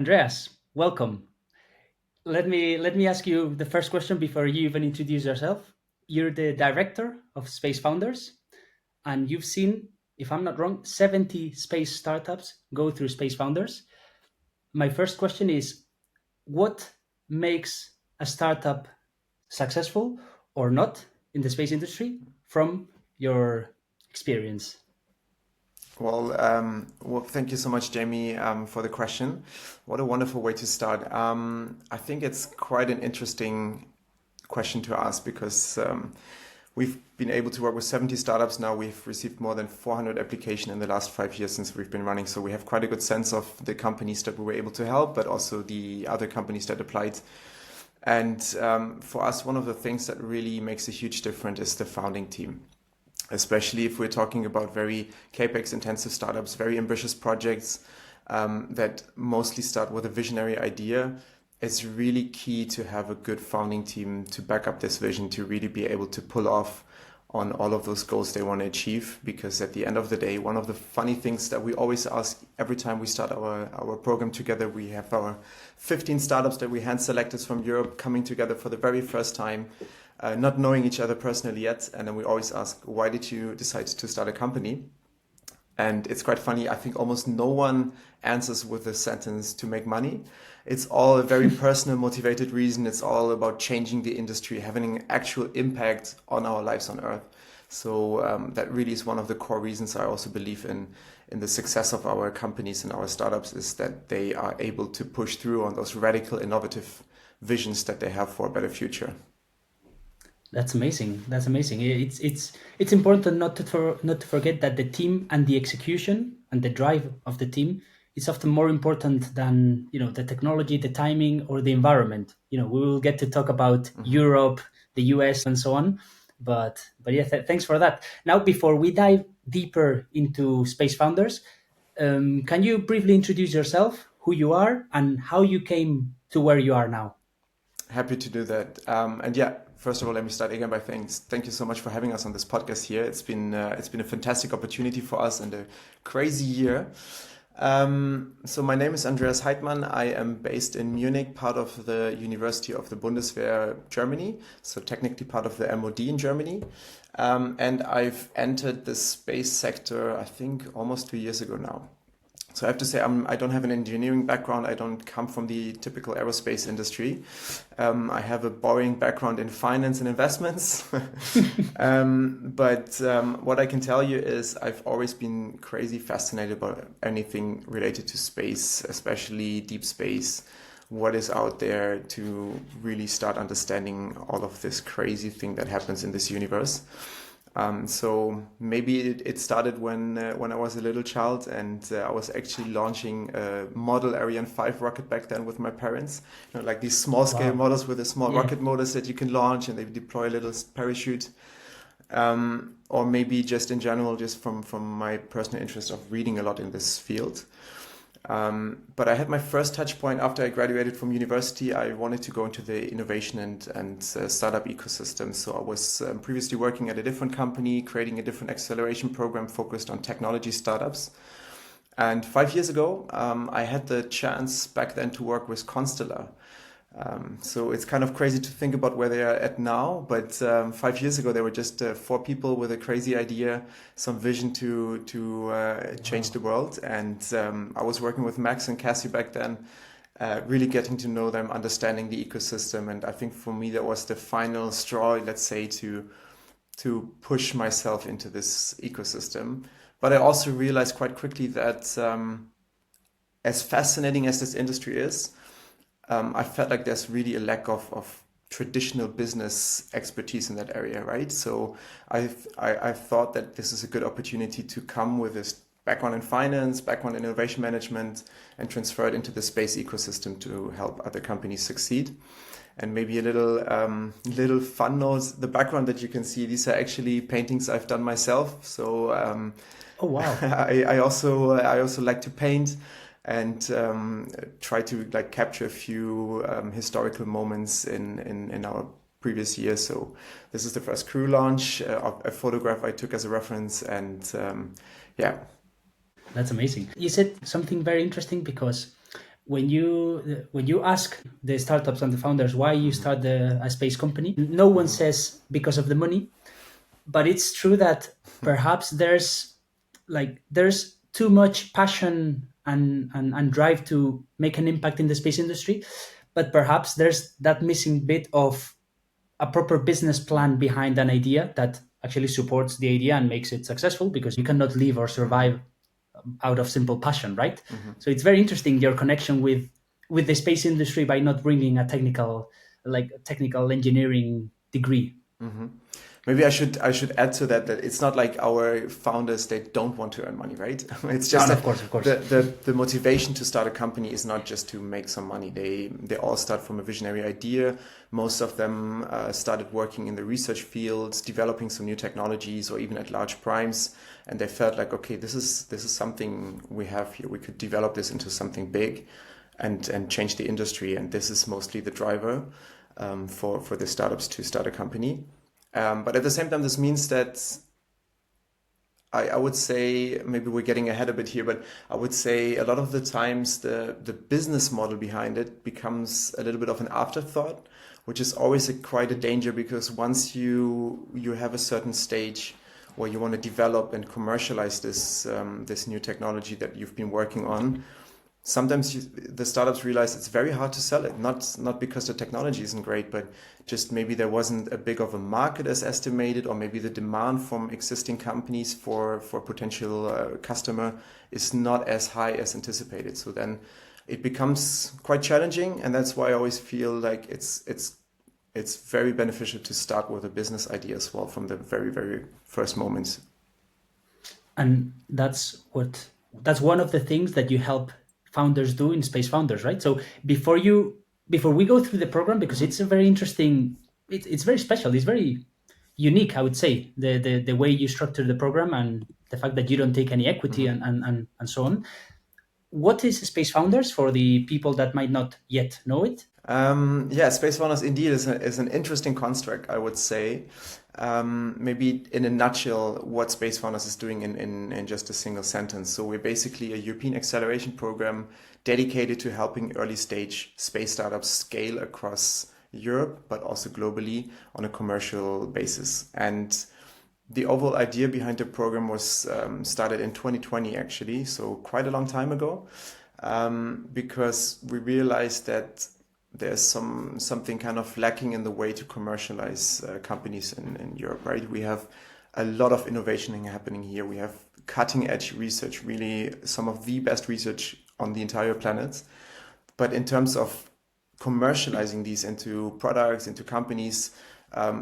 Andreas, welcome. Let me ask you the first question before you even introduce yourself. You're the director of Space Founders, and you've seen, if I'm not wrong, 70 space startups go through Space Founders. My first question is, what makes a startup successful or not in the space industry from your experience? Well, thank you so much, Jamie, for the question. What a wonderful way to start. I think it's quite an interesting question to ask because we've been able to work with 70 startups now. We've received more than 400 applications in the last 5 years since we've been running. So we have quite a good sense of the companies that we were able to help, but also the other companies that applied. And for us, one of the things that really makes a huge difference is the founding team, especially if we're talking about very capex intensive startups, very ambitious projects that mostly start with a visionary idea. It's really key to have a good founding team to back up this vision, to really be able to pull off on all of those goals they want to achieve. Because at the end of the day, one of the funny things that we always ask every time we start our program together, we have our 15 startups that we hand selected from Europe coming together for the very first time, not knowing each other personally yet. And then we always ask, why did you decide to start a company? And it's quite funny. I think almost no one answers with the sentence to make money. It's all a very personal, motivated reason. It's all about changing the industry, having an actual impact on our lives on Earth. So that really is one of the core reasons I also believe in the success of our companies and our startups, is that they are able to push through on those radical, innovative visions that they have for a better future. That's amazing. That's amazing. It's important not to forget that the team and the execution and the drive of the team is often more important than the technology, the timing, or the environment. We will get to talk about Mhm. Europe, the US, and so on. But yeah, thanks for that. Now, before we dive deeper into Space Founders, can you briefly introduce yourself, who you are, and how you came to where you are now? Happy to do that. And yeah, first of all, let me start again by thank you so much for having us on this podcast here. It's been a fantastic opportunity for us and a crazy year. So my name is Andreas Heitmann. I am based in Munich, part of the University of the Bundeswehr, Germany. So technically part of the MOD in Germany. And I've entered the space sector, I think, almost 2 years ago now. So I have to say, I don't have an engineering background. I don't come from the typical aerospace industry. I have a boring background in finance and investments. But what I can tell you is I've always been crazy fascinated about anything related to space, especially deep space. What is out there, to really start understanding all of this crazy thing that happens in this universe. So maybe it started when I was a little child, and I was actually launching a model Ariane 5 rocket back then with my parents. Like these small scale Wow. models with the small Yeah. rocket motors that you can launch, and they deploy a little parachute. Or maybe just in general, just from my personal interest of reading a lot in this field. But I had my first touch point after I graduated from university. I wanted to go into the innovation and startup ecosystem. So I was previously working at a different company, creating a different acceleration program focused on technology startups. And 5 years ago, I had the chance back then to work with Constellar. So it's kind of crazy to think about where they are at now. But 5 years ago, they were just four people with a crazy idea, some vision to change Wow. the world. And I was working with Max and Cassie back then, really getting to know them, understanding the ecosystem. And I think for me, that was the final straw, let's say, to push myself into this ecosystem. But I also realized quite quickly that as fascinating as this industry is, I felt like there's really a lack of traditional business expertise in that area, right? So I thought that this is a good opportunity to come with this background in finance, background in innovation management, and transfer it into the space ecosystem to help other companies succeed. And maybe a little fun note: the background that you can see, these are actually paintings I've done myself. So Oh, wow. I also like to paint and try to like capture a few historical moments in our previous year. So this is the first crew launch of a photograph I took as a reference, and yeah. That's amazing. You said something very interesting because when you ask the startups and the founders why you start a space company, no one says because of the money, but it's true that perhaps there's too much passion and drive to make an impact in the space industry, but perhaps there's that missing bit of a proper business plan behind an idea that actually supports the idea and makes it successful, because you cannot live or survive out of simple passion, right? So it's very interesting, your connection with the space industry by not bringing a technical engineering degree. Maybe I should add to that it's not like our founders, they don't want to earn money, right? It's No, just no, that of course, of course. the motivation to start a company is not just to make some money. They all start from a visionary idea. Most of them started working in the research fields, developing some new technologies, or even at large primes, and they felt like, okay, this is something we have here. We could develop this into something big, and change the industry. And this is mostly the driver for the startups to start a company. But at the same time, this means that I would say, maybe we're getting ahead a bit here, but I would say a lot of the times the business model behind it becomes a little bit of an afterthought, which is always quite a danger, because once you have a certain stage where you want to develop and commercialize this new technology that you've been working on, sometimes the startups realize it's very hard to sell it. Not because the technology isn't great, but just maybe there wasn't a big of a market as estimated, or maybe the demand from existing companies for potential customer is not as high as anticipated. So then it becomes quite challenging, and that's why I always feel like it's very beneficial to start with a business idea as well from the very, very first moments. And that's one of the things that you help founders do in Space Founders, right? So before we go through the program, because it's a very interesting, it's very special, it's very unique, I would say, the way you structure the program, and the fact that you don't take any equity, and so on. What is Space Founders for the people that might not yet know it? Yeah, Space Runners indeed is an interesting construct, I would say. Maybe in a nutshell, what Space Runners is doing in just a single sentence. So we're basically a European acceleration program dedicated to helping early stage space startups scale across Europe, but also globally on a commercial basis. And the overall idea behind the program was started in 2020, actually, so quite a long time ago, because we realized that there's something kind of lacking in the way to commercialize companies in Europe, right? We have a lot of innovation happening here. We have cutting edge research, really some of the best research on the entire planet. But in terms of commercializing these into products, into companies,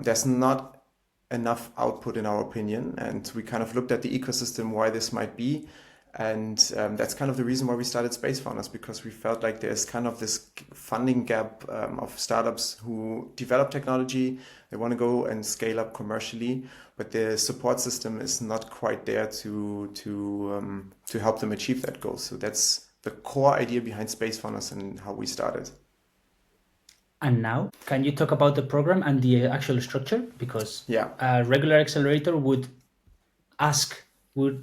there's not enough output in our opinion. And we kind of looked at the ecosystem, why this might be. And that's kind of the reason why we started Space Founders, because we felt like there's kind of this funding gap of startups who develop technology. They want to go and scale up commercially, but the support system is not quite there to help them achieve that goal. So that's the core idea behind Space Founders and how we started. And now, can you talk about the program and the actual structure? Because Yeah. a regular accelerator would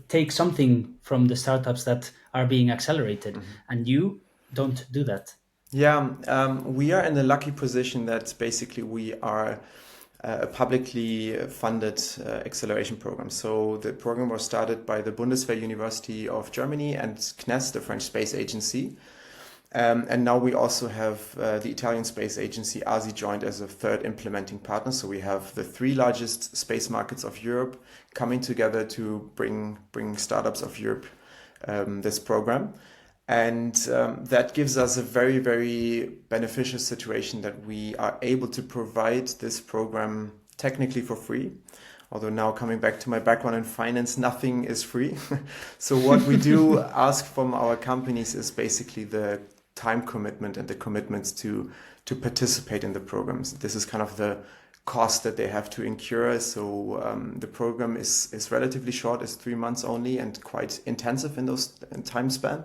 take something from the startups that are being accelerated, and you don't do that. Yeah, we are in the lucky position that basically we are a publicly funded acceleration program. So the program was started by the Bundeswehr University of Germany and CNES, the French Space Agency. And now we also have the Italian Space Agency, ASI, joined as a third implementing partner. So we have the three largest space markets of Europe coming together to bring startups of Europe this program. And that gives us a very, very beneficial situation that we are able to provide this program technically for free. Although now, coming back to my background in finance, nothing is free. So what we do ask from our companies is basically the time commitment and the commitments to participate in the programs. This is kind of the cost that they have to incur. So the program is relatively short, it's 3 months only, and quite intensive in those time span.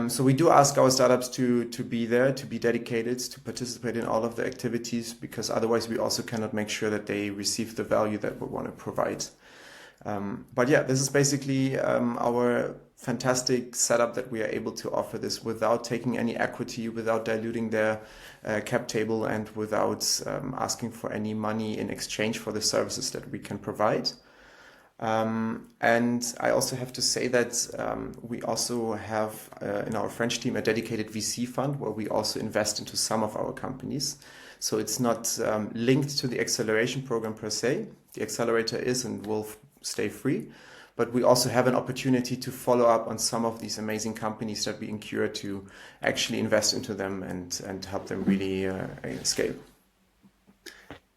So we do ask our startups to be there, to be dedicated, to participate in all of the activities, because otherwise we also cannot make sure that they receive the value that we want to provide. But yeah, this is basically our fantastic setup that we are able to offer this without taking any equity, without diluting their cap table, and without asking for any money in exchange for the services that we can provide. And I also have to say that we also have in our French team a dedicated VC fund where we also invest into some of our companies. So it's not linked to the acceleration program per se. The accelerator is and will stay free. But we also have an opportunity to follow up on some of these amazing companies that we incur to actually invest into them and help them really scale.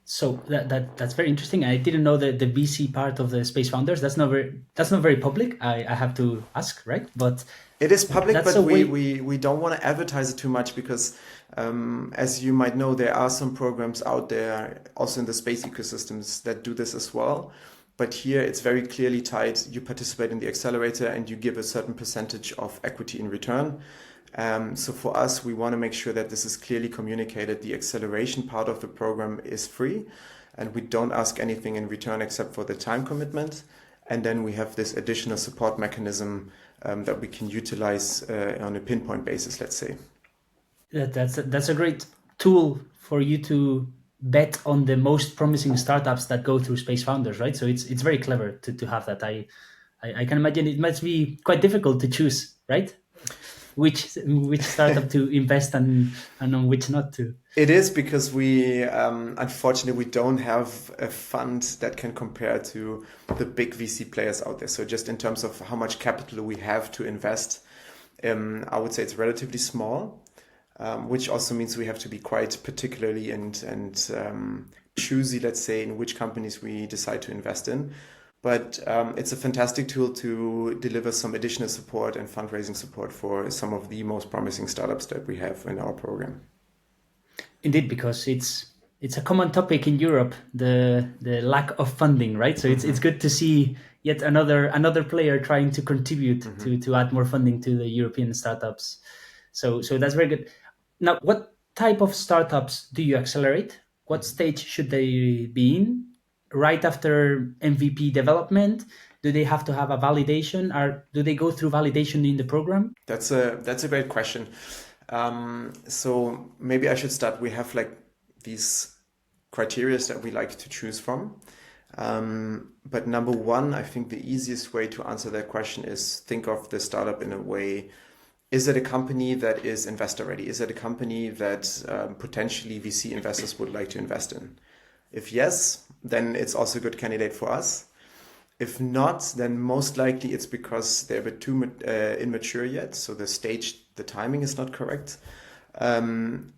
So that's very interesting. I didn't know the VC part of the Space Founders. That's not very public. I have to ask, right? But it is public, that's but a way. we don't want to advertise it too much because, as you might know, there are some programs out there also in the space ecosystems that do this as well. But here it's very clearly tied. You participate in the accelerator and you give a certain percentage of equity in return. So for us, we want to make sure that this is clearly communicated. The acceleration part of the program is free and we don't ask anything in return except for the time commitment. And then we have this additional support mechanism that we can utilize on a pinpoint basis, let's say. That's a great tool for you to bet on the most promising startups that go through Space Founders, right? So it's very clever to have that. I can imagine it must be quite difficult to choose, right? Which startup to invest and on which not to. It is because we unfortunately we don't have a fund that can compare to the big VC players out there. So just in terms of how much capital we have to invest, I would say it's relatively small. Which also means we have to be quite particularly and choosy, let's say, in which companies we decide to invest in. But it's a fantastic tool to deliver some additional support and fundraising support for some of the most promising startups that we have in our program. Indeed, because it's a common topic in Europe, the lack of funding, right? So it's good to see yet another player trying to contribute to add more funding to the European startups. So that's very good. Now, what type of startups do you accelerate? What stage should they be in? Right after MVP development? Do they have to have a validation? Or do they go through validation in the program? That's a great question. So maybe I should start. We have like these criteria that we like to choose from. But number one, I think the easiest way to answer that question is think of the startup in a way. Is it a company that is investor ready? Is it a company that potentially VC investors would like to invest in? If yes, then it's also a good candidate for us. If not, then most likely it's because they're a bit too immature yet. So the timing is not correct. And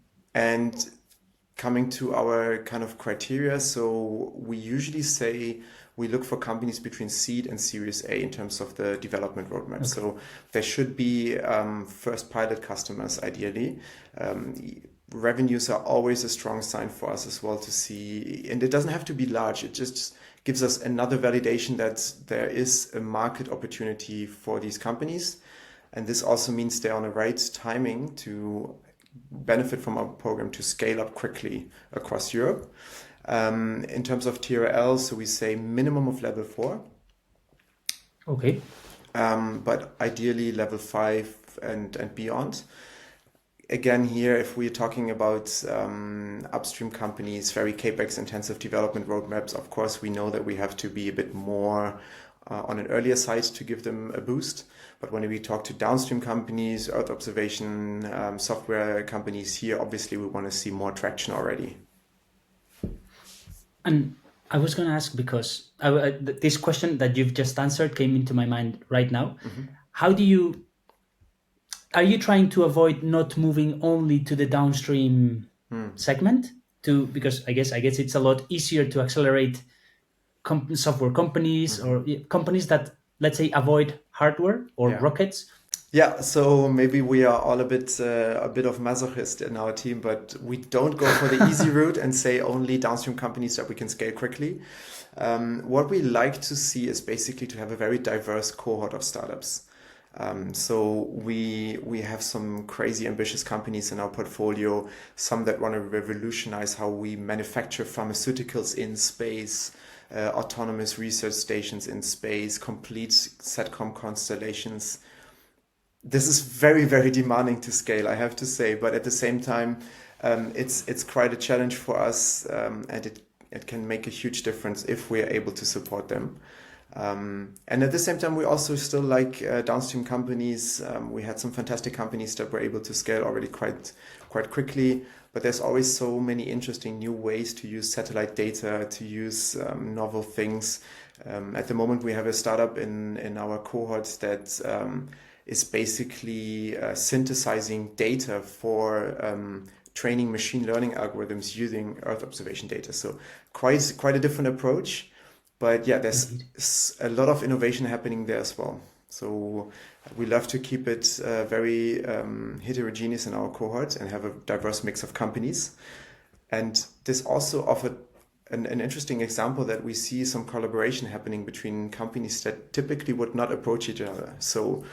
coming to our kind of criteria, so we usually say we look for companies between seed and Series A in terms of the development roadmap. Okay. So there should be first pilot customers, ideally. Revenues are always a strong sign for us as well to see, and it doesn't have to be large. It just gives us another validation that there is a market opportunity for these companies. And this also means they're on the right timing to benefit from our program to scale up quickly across Europe. In terms of TRL, so we say minimum of level 4. Okay. But ideally level 5 and beyond. Again, here, if we're talking about upstream companies, very CapEx intensive development roadmaps, of course, we know that we have to be a bit more on an earlier side to give them a boost. But when we talk to downstream companies, Earth observation software companies here, obviously we want to see more traction already. And I was going to ask, because this question that you've just answered came into my mind right now. Mm-hmm. Are you trying to avoid not moving only to the downstream segment? Because I guess it's a lot easier to accelerate software companies or companies that, let's say, avoid hardware or rockets. Yeah, so maybe we are all a bit of masochist in our team, but we don't go for the easy route and say only downstream companies that we can scale quickly. What we like to see is basically to have a very diverse cohort of startups. So we have some crazy ambitious companies in our portfolio, some that want to revolutionize how we manufacture pharmaceuticals in space, autonomous research stations in space, complete SATCOM constellations this is very, very demanding to scale, I have to say. But at the same time, it's quite a challenge for us, and it can make a huge difference if we are able to support them. And at the same time, we also still like downstream companies. We had some fantastic companies that were able to scale already quite quickly. But there's always so many interesting new ways to use satellite data, to use novel things. At the moment, we have a startup in our cohorts that is basically synthesizing data for training machine learning algorithms using Earth observation data. So quite a different approach. But yeah, there's a lot of innovation happening there as well. So we love to keep it very heterogeneous in our cohort and have a diverse mix of companies. And this also offered an interesting example that we see some collaboration happening between companies that typically would not approach each other. So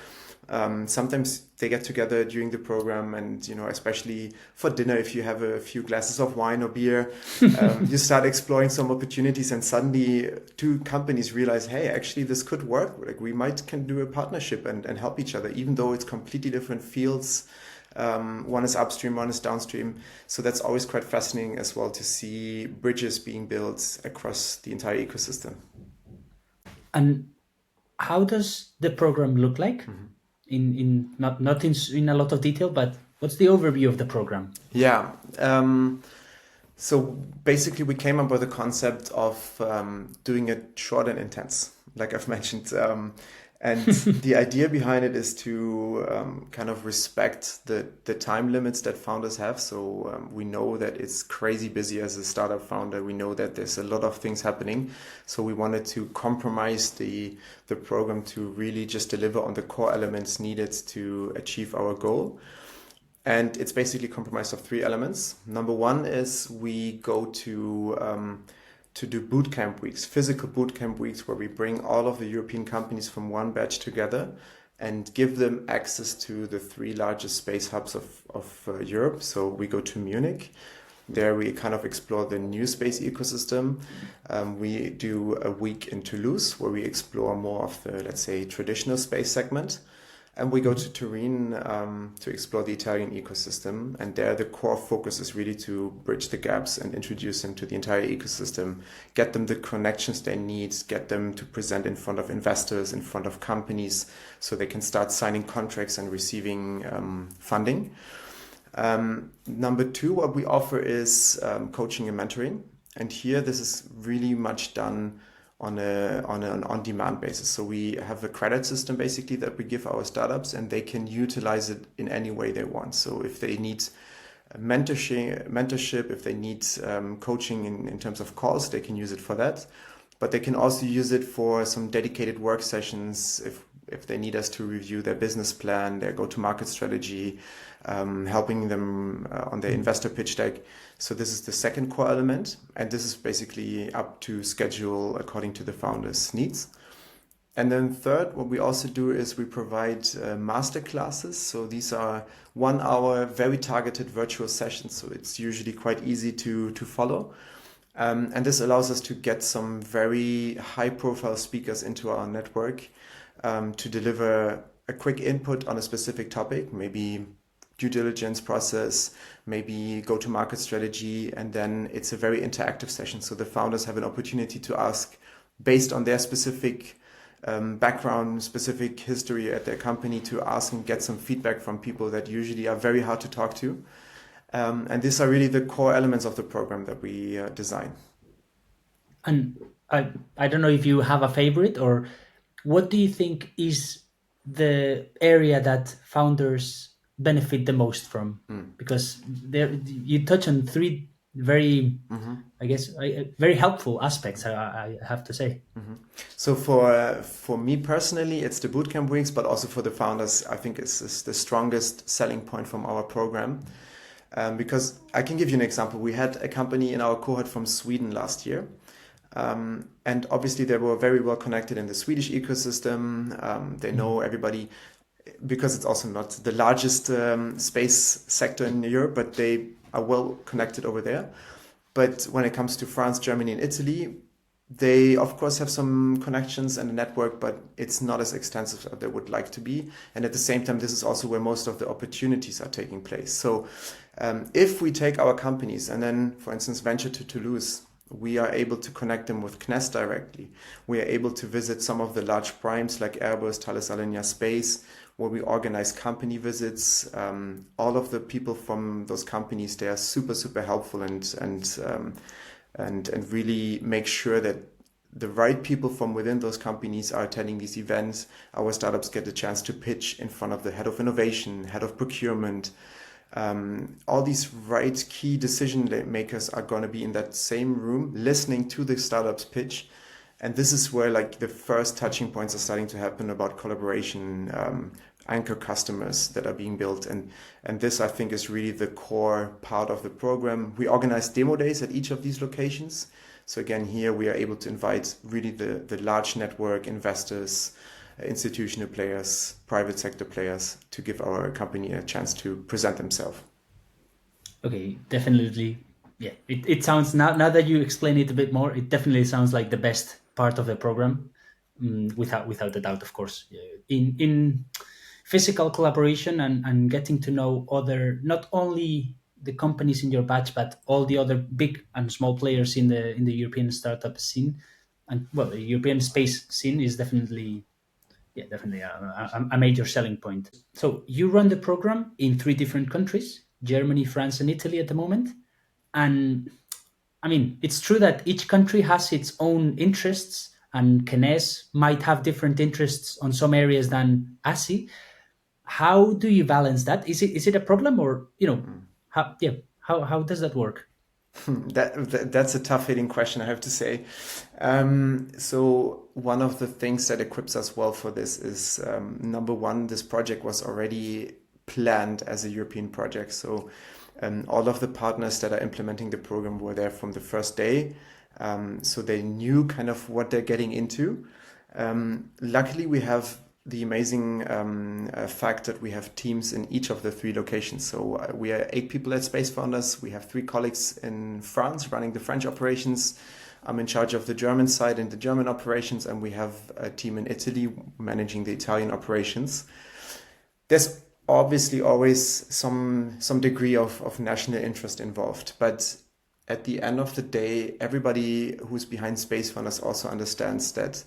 sometimes they get together during the program, and especially for dinner, if you have a few glasses of wine or beer, you start exploring some opportunities, and suddenly two companies realize, hey, actually this could work. Like we can do a partnership and help each other, even though it's completely different fields. One is upstream, one is downstream. So that's always quite fascinating as well to see bridges being built across the entire ecosystem. And how does the program look like? In not in a lot of detail, but what's the overview of the program? Yeah. So basically, we came up with a concept of doing it short and intense, like I've mentioned. And the idea behind it is to kind of respect the time limits that founders have. So we know that it's crazy busy as a startup founder. We know that there's a lot of things happening. So we wanted to compromise the program to really just deliver on the core elements needed to achieve our goal. And it's basically comprised of three elements. Number one is we go to do bootcamp weeks, physical bootcamp weeks, where we bring all of the European companies from one batch together and give them access to the three largest space hubs of Europe. So we go to Munich. There we kind of explore the new space ecosystem. We do a week in Toulouse where we explore more of the, let's say, traditional space segment. And we go to Turin to explore the Italian ecosystem. And there the core focus is really to bridge the gaps and introduce them to the entire ecosystem, get them the connections they need, get them to present in front of investors, in front of companies, so they can start signing contracts and receiving funding. Number two, what we offer is coaching and mentoring. And here this is really much done on an on-demand basis. So we have a credit system basically that we give our startups, and they can utilize it in any way they want. So if they need mentorship, if they need coaching in terms of calls, they can use it for that. But they can also use it for some dedicated work sessions if they need us to review their business plan, their go-to-market strategy, helping them on their investor pitch deck. So this is the second core element, and this is basically up to schedule according to the founder's needs. And then third, what we also do is we provide master classes. So these are 1 hour, very targeted virtual sessions. So it's usually quite easy to follow. And this allows us to get some very high profile speakers into our network to deliver a quick input on a specific topic, maybe due diligence process, maybe go-to-market strategy, and then it's a very interactive session. So the founders have an opportunity to ask, based on their specific background, specific history at their company, to ask and get some feedback from people that usually are very hard to talk to. And these are really the core elements of the program that we design. And I don't know if you have a favorite, or what do you think is the area that founders benefit the most from? Because you touch on three very, I guess, very helpful aspects, I have to say. So for me personally, it's the bootcamp weeks, but also for the founders, I think it's the strongest selling point from our program. Because I can give you an example. We had a company in our cohort from Sweden last year. And obviously they were very well connected in the Swedish ecosystem. They know everybody, because it's also not the largest space sector in Europe, but they are well connected over there. But when it comes to France, Germany, and Italy, They, of course, have some connections and a network, but it's not as extensive as they would like to be. And at the same time, this is also where most of the opportunities are taking place. So, if we take our companies and then, for instance, venture to Toulouse, we are able to connect them with CNES directly. We are able to visit some of the large primes like Airbus, Thales Alenia Space, where we organize company visits. All of the people from those companies, they are super, super helpful and really make sure that the right people from within those companies are attending these events. Our startups get a chance to pitch in front of the head of innovation, head of procurement. All these right key decision makers are going to be in that same room listening to the startup's pitch. And this is where like the first touching points are starting to happen about collaboration, anchor customers that are being built. And this, I think, is really the core part of the program. We organize demo days at each of these locations. So again, here we are able to invite really the large network investors, institutional players, private sector players to give our company a chance to present themselves. Okay, definitely. Yeah, it sounds now that you explain it a bit more, it definitely sounds like the best part of the program, without a doubt, of course. In physical collaboration and getting to know other, not only the companies in your batch, but all the other big and small players in the European startup scene, and well, the European space scene is definitely, yeah, definitely a major selling point. So you run the program in three different countries: Germany, France, and Italy at the moment. And I mean, it's true that each country has its own interests, and Kenes might have different interests on some areas than ASI. How do you balance that? Is it a problem, or how, yeah, how does that work? That's a tough hitting question, I have to say. So one of the things that equips us well for this is number one, this project was already planned as a European project. So all of the partners that are implementing the program were there from the first day. So they knew kind of what they're getting into. Luckily, we have the amazing fact that we have teams in each of the three locations. So we are 8 people at Space Founders. We have 3 colleagues in France running the French operations. I'm in charge of the German side and the German operations, and we have a team in Italy managing the Italian operations. There's obviously always some degree of national interest involved, but at the end of the day, everybody who's behind Space Founders also understands that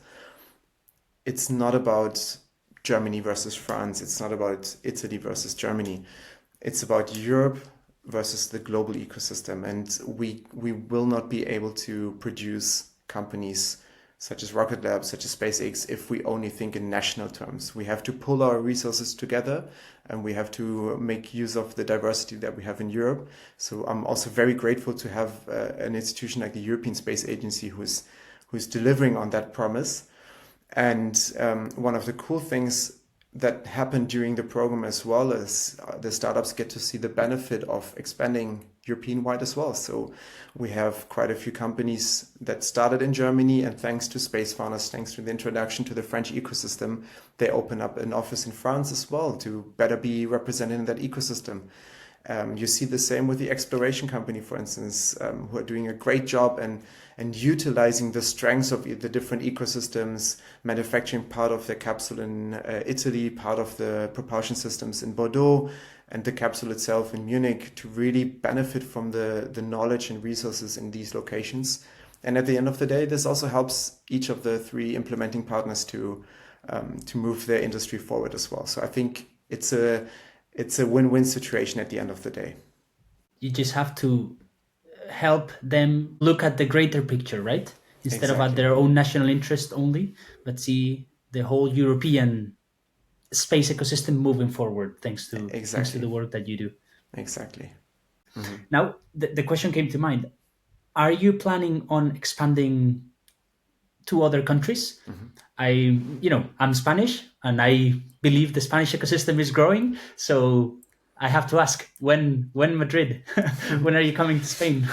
it's not about Germany versus France. It's not about Italy versus Germany. It's about Europe versus the global ecosystem. And we will not be able to produce companies such as Rocket Lab, such as SpaceX, if we only think in national terms. We have to pull our resources together and we have to make use of the diversity that we have in Europe. So I'm also very grateful to have an institution like the European Space Agency who's delivering on that promise. And one of the cool things that happened during the program as well is the startups get to see the benefit of expanding European-wide as well. So we have quite a few companies that started in Germany, and thanks to Space Founders, thanks to the introduction to the French ecosystem, they open up an office in France as well to better be represented in that ecosystem. You see the same with the exploration company, for instance, who are doing a great job and utilizing the strengths of the different ecosystems, manufacturing part of the capsule in Italy, part of the propulsion systems in Bordeaux, and the capsule itself in Munich to really benefit from the knowledge and resources in these locations. And at the end of the day, this also helps each of the three implementing partners to move their industry forward as well. So I think it's a win-win situation at the end of the day. You just have to help them look at the greater picture, right? Instead of at Exactly. their own national interest only, but see the whole European space ecosystem moving forward, thanks to Exactly. the work that you do. Exactly. Hmm. Now, the question came to mind: are you planning on expanding to other countries? I'm Spanish, and I believe the Spanish ecosystem is growing. So I have to ask, when Madrid? When are you coming to Spain?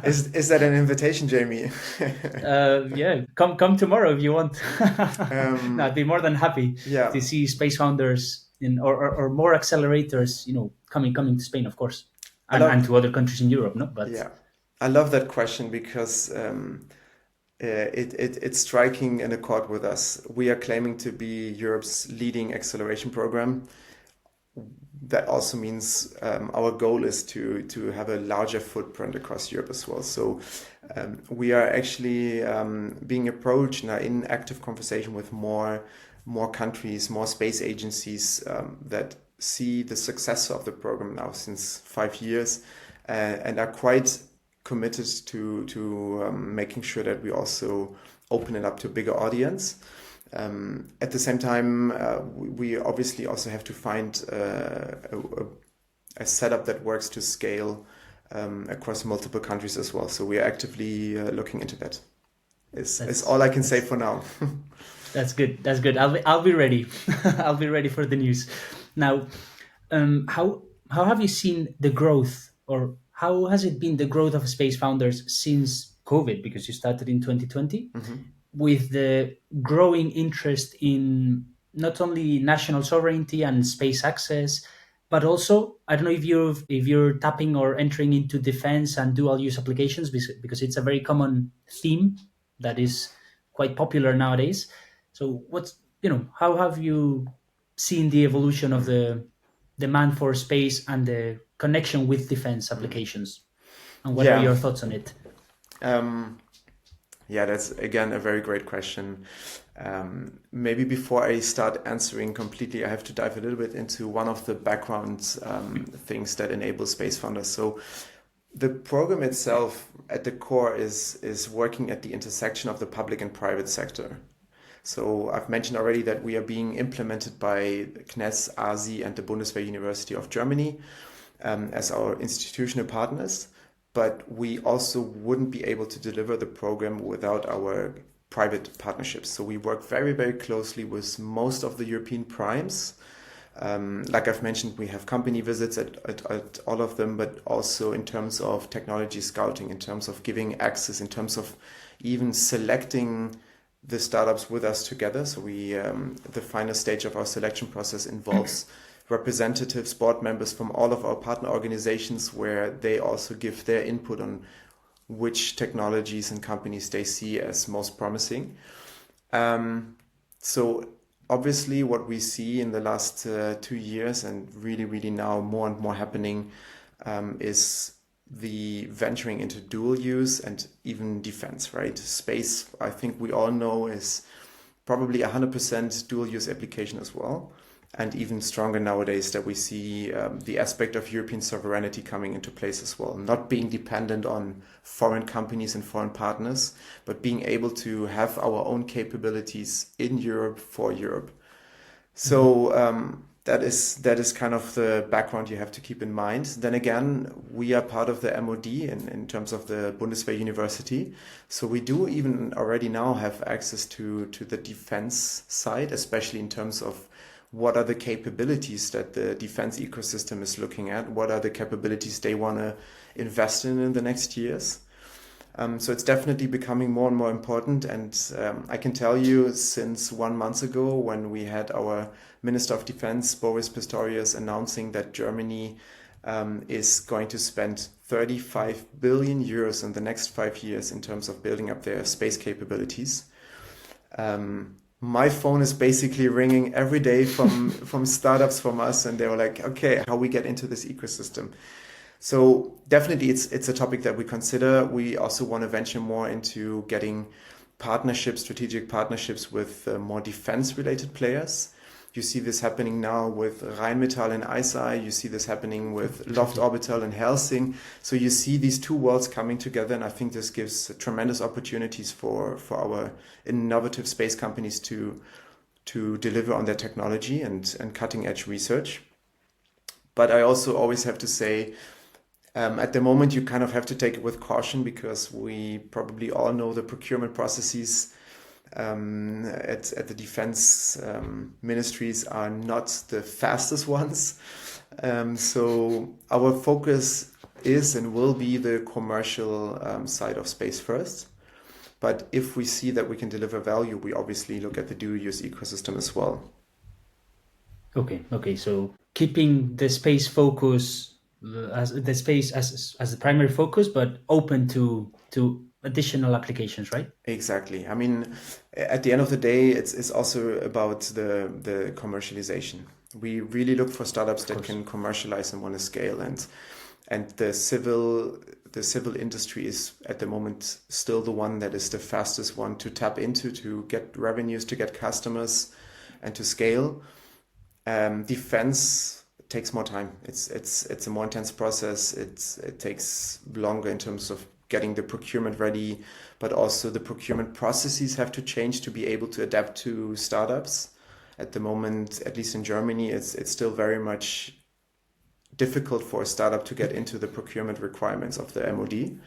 Is that an invitation, Jamie? Yeah, come tomorrow if you want. No, I'd um, be more than happy yeah, to see space founders or more accelerators, coming to Spain, of course, I and love to other countries in Europe. No, but yeah, I love that question because it's striking in accord with us. We are claiming to be Europe's leading acceleration program. That also means our goal is to have a larger footprint across Europe as well. So we are actually being approached and are in active conversation with more countries, more space agencies that see the success of the program now since 5 years and are quite committed to making sure that we also open it up to a bigger audience. At the same time, we obviously also have to find a setup that works to scale across multiple countries as well. So we are actively looking into that. Is all I can say for now. That's good. That's good. I'll be ready. I'll be ready for the news. Now, how have you seen the growth, or how has it been the growth of Space Founders since COVID? Because you started in 2020, with the growing interest in not only national sovereignty and space access, but also I don't know if you're tapping or entering into defense and dual use applications, because it's a very common theme that is quite popular nowadays. So how have you seen the evolution of the demand for space and the connection with defense applications? And what are Yeah. your thoughts on it? Yeah, that's again a very great question. Maybe before I start answering completely, I have to dive a little bit into one of the background things that enable Space Founders. So the program itself at the core is working at the intersection of the public and private sector. So I've mentioned already that we are being implemented by CNES, ASI, and the Bundeswehr University of Germany as our institutional partners. But we also wouldn't be able to deliver the program without our private partnerships. So we work very, very closely with most of the European primes. Like I've mentioned, we have company visits at all of them, but also in terms of technology scouting, in terms of giving access, in terms of even selecting the startups with us together. So the final stage of our selection process involves representatives, board members from all of our partner organizations, where they also give their input on which technologies and companies they see as most promising. So obviously what we see in the last 2 years, and really, really now more and more happening, is the venturing into dual use and even defense, right? Space, I think we all know, is probably 100% dual use application as well. And even stronger nowadays that we see the aspect of European sovereignty coming into place as well. Not being dependent on foreign companies and foreign partners, but being able to have our own capabilities in Europe for Europe. So that is kind of the background you have to keep in mind. Then again, we are part of the MOD in terms of the Bundeswehr University. So we do even already now have access to the defense side, especially in terms of what are the capabilities that the defense ecosystem is looking at? What are the capabilities they want to invest in the next years? So it's definitely becoming more and more important. And I can tell you, since 1 month ago, when we had our Minister of Defense, Boris Pistorius, announcing that Germany is going to spend 35 billion euros in the next 5 years in terms of building up their space capabilities. My phone is basically ringing every day from startups from us, and they were like, okay, how we get into this ecosystem. So definitely it's a topic that we consider. We also want to venture more into getting partnerships, strategic partnerships with more defense related players. You see this happening now with Rheinmetall and ISI. You see this happening with Loft Orbital and Helsing. So you see these two worlds coming together, and I think this gives tremendous opportunities for our innovative space companies to deliver on their technology and cutting edge research. But I also always have to say, at the moment, you kind of have to take it with caution, because we probably all know the procurement processes at the defense ministries are not the fastest ones. So our focus is and will be the commercial side of space first. But if we see that we can deliver value, we obviously look at the dual use ecosystem as well. Okay. So keeping the space focus as the primary focus, but open to additional applications, right? Exactly. I mean, at the end of the day, it's also about the commercialization. We really look for startups Of that course. can commercialize and want to scale, and the civil industry is at the moment still the one that is the fastest one to tap into, to get revenues, to get customers, and to scale. Defense takes more time. It's a more intense process. It takes longer in terms of getting the procurement ready, but also the procurement processes have to change to be able to adapt to startups. At the moment, at least in Germany, it's still very much difficult for a startup to get into the procurement requirements of the MOD.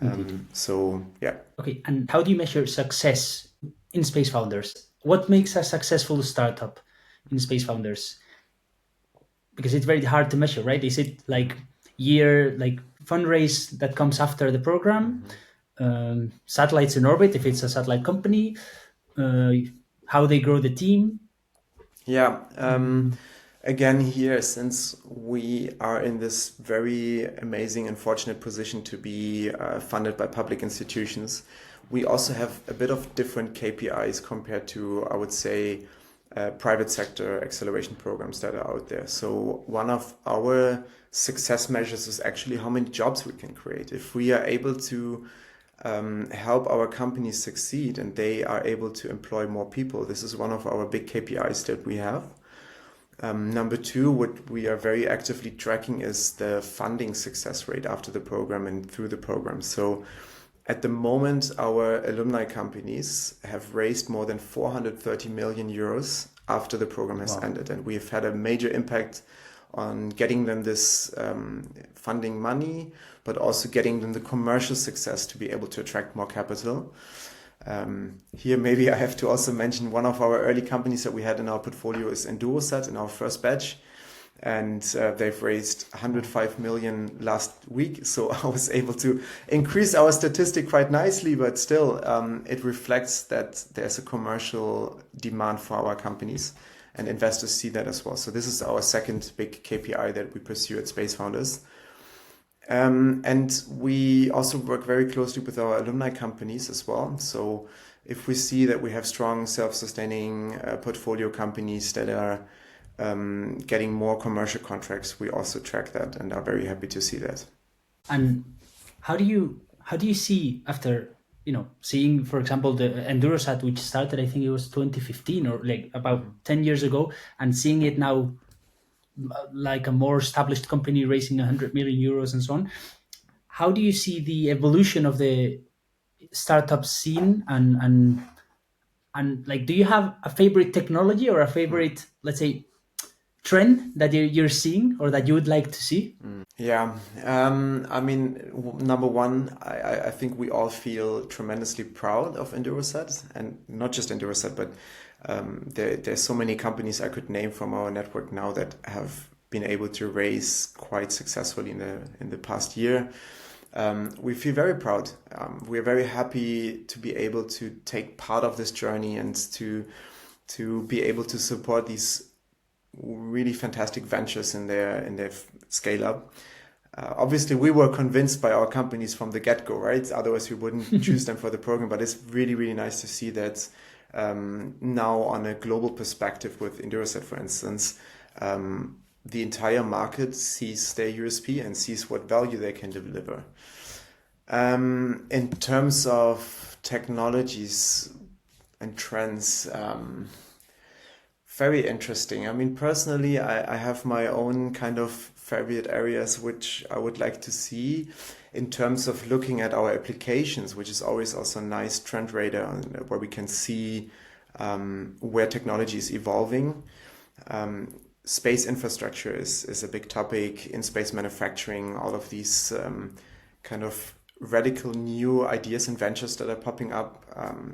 Indeed. So yeah. Okay, and how do you measure success in Space Founders? What makes a successful startup in Space Founders? Because it's very hard to measure, right? Is it like year, like fundraise that comes after the program, satellites in orbit if it's a satellite company, uh, how they grow the team? Yeah. Again, here, since we are in this very amazing and fortunate position to be funded by public institutions, we also have a bit of different KPIs compared to, I would say, private sector acceleration programs that are out there. So one of our success measures is actually how many jobs we can create. If we are able to help our companies succeed and they are able to employ more people, this is one of our big KPIs that we have. Number two, what we are very actively tracking is the funding success rate after the program and through the program. So at the moment, our alumni companies have raised more than 430 million euros after the program has Wow. ended. And we've had a major impact on getting them this funding money, but also getting them the commercial success to be able to attract more capital. Here, maybe I have to also mention one of our early companies that we had in our portfolio is Endurosat in our first batch. And they've raised 105 million last week. So I was able to increase our statistic quite nicely, but still, it reflects that there's a commercial demand for our companies and investors see that as well. So this is our second big KPI that we pursue at Space Founders. And we also work very closely with our alumni companies as well. So if we see that we have strong self-sustaining portfolio companies that are getting more commercial contracts, we also track that and are very happy to see that. And how do you see after seeing, for example, the Endurosat, which started, I think it was 2015 or like about 10 years ago, and seeing it now like a more established company raising 100 million euros and so on. How do you see the evolution of the startup scene, and like, do you have a favorite technology or a favorite, let's say, trend that you're seeing or that you would like to see? Yeah, I mean, number one, I think we all feel tremendously proud of Endurosat, and not just Endurosat, but there's so many companies I could name from our network now that have been able to raise quite successfully in the past year. We feel very proud. We are very happy to be able to take part of this journey and to be able to support these really fantastic ventures in their scale up. Obviously, we were convinced by our companies from the get-go, right? Otherwise, we wouldn't choose them for the program. But it's really, really nice to see that now on a global perspective with Endurosat, for instance, the entire market sees their USP and sees what value they can deliver. In terms of technologies and trends, very interesting. I mean, personally, I have my own kind of favorite areas which I would like to see in terms of looking at our applications, which is always also a nice trend radar where we can see where technology is evolving. Space infrastructure is a big topic in space manufacturing, all of these kind of radical new ideas and ventures that are popping up,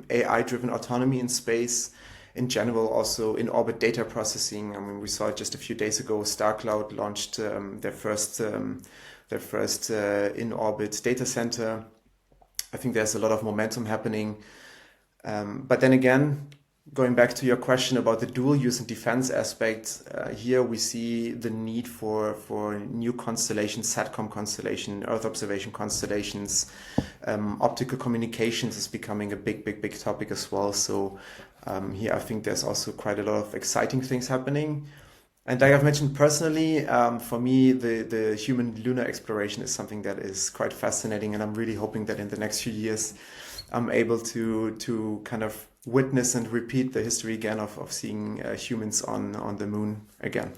AI-driven autonomy in space, in general, also in orbit data processing. I mean, we saw it just a few days ago. StarCloud launched their first in-orbit data center. I think there's a lot of momentum happening. But then again, going back to your question about the dual use and defense aspect, here we see the need for new constellations, SATCOM constellation, Earth observation constellations. Optical communications is becoming a big topic as well. So here I think there's also quite a lot of exciting things happening. And like I've mentioned personally, for me, the human lunar exploration is something that is quite fascinating, and I'm really hoping that in the next few years, I'm able to kind of witness and repeat the history again of seeing humans on the moon again.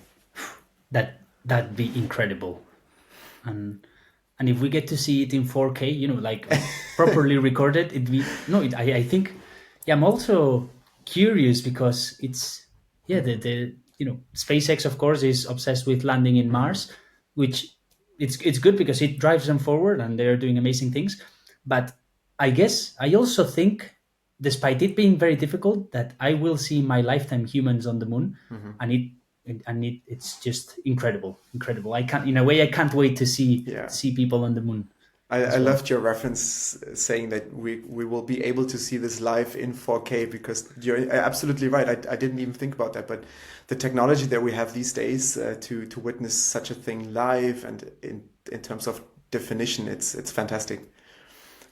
That'd be incredible. And if we get to see it in 4K, like properly recorded, it'd be no. I think, yeah. I'm also curious because it's yeah the SpaceX of course is obsessed with landing in Mars, which it's good because it drives them forward and they're doing amazing things. But I guess I also think, despite it being very difficult, that I will see in my lifetime humans on the moon, and it's just incredible. I can't, in a way, I can't wait to Yeah. see people on the moon I as well. loved your reference saying that we will be able to see this live in 4K because you're absolutely right. I didn't even think about that, but the technology that we have these days to witness such a thing live and in terms of definition, it's fantastic.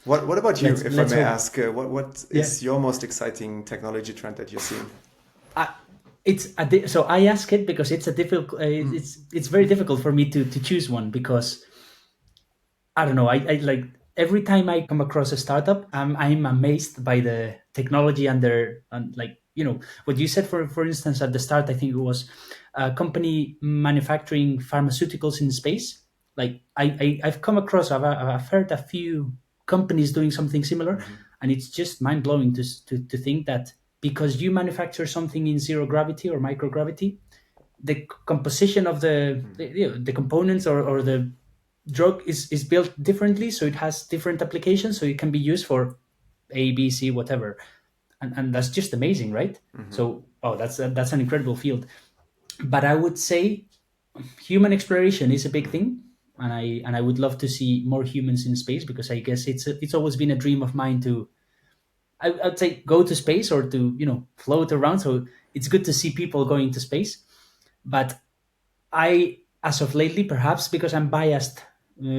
What about you, if I Let's may hope. ask? What Yeah. is your most exciting technology trend that you're seeing? I, so I ask it because it's a difficult. It's very difficult for me to choose one because I don't know. I like every time I come across a startup, I'm amazed by the technology and their and like what you said for instance at the start. I think it was a company manufacturing pharmaceuticals in space. Like I've come across. I've heard a few companies doing something similar, and it's just mind blowing to think that because you manufacture something in zero gravity or microgravity, the composition of the components or the drug is built differently, so it has different applications, so it can be used for A, B, C, whatever, and that's just amazing, right? So, oh, that's an incredible field. But I would say human exploration is a big thing, and I would love to see more humans in space because I guess it's always been a dream of mine to I'd say go to space or to float around. So it's good to see people going to space, but as of lately, perhaps because I'm biased,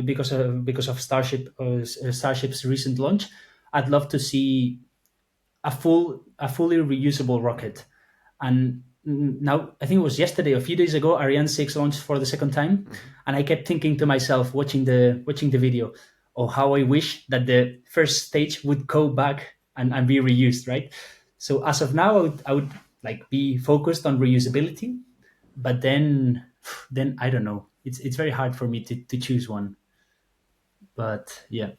because of Starship's recent launch, I'd love to see a fully reusable rocket. And now I think it was yesterday, a few days ago, Ariane 6 launched for the second time, and I kept thinking to myself, watching the video, oh, how I wish that the first stage would go back and be reused, right? So as of now, I would like be focused on reusability, but then I don't know. It's very hard for me to choose one. But yeah,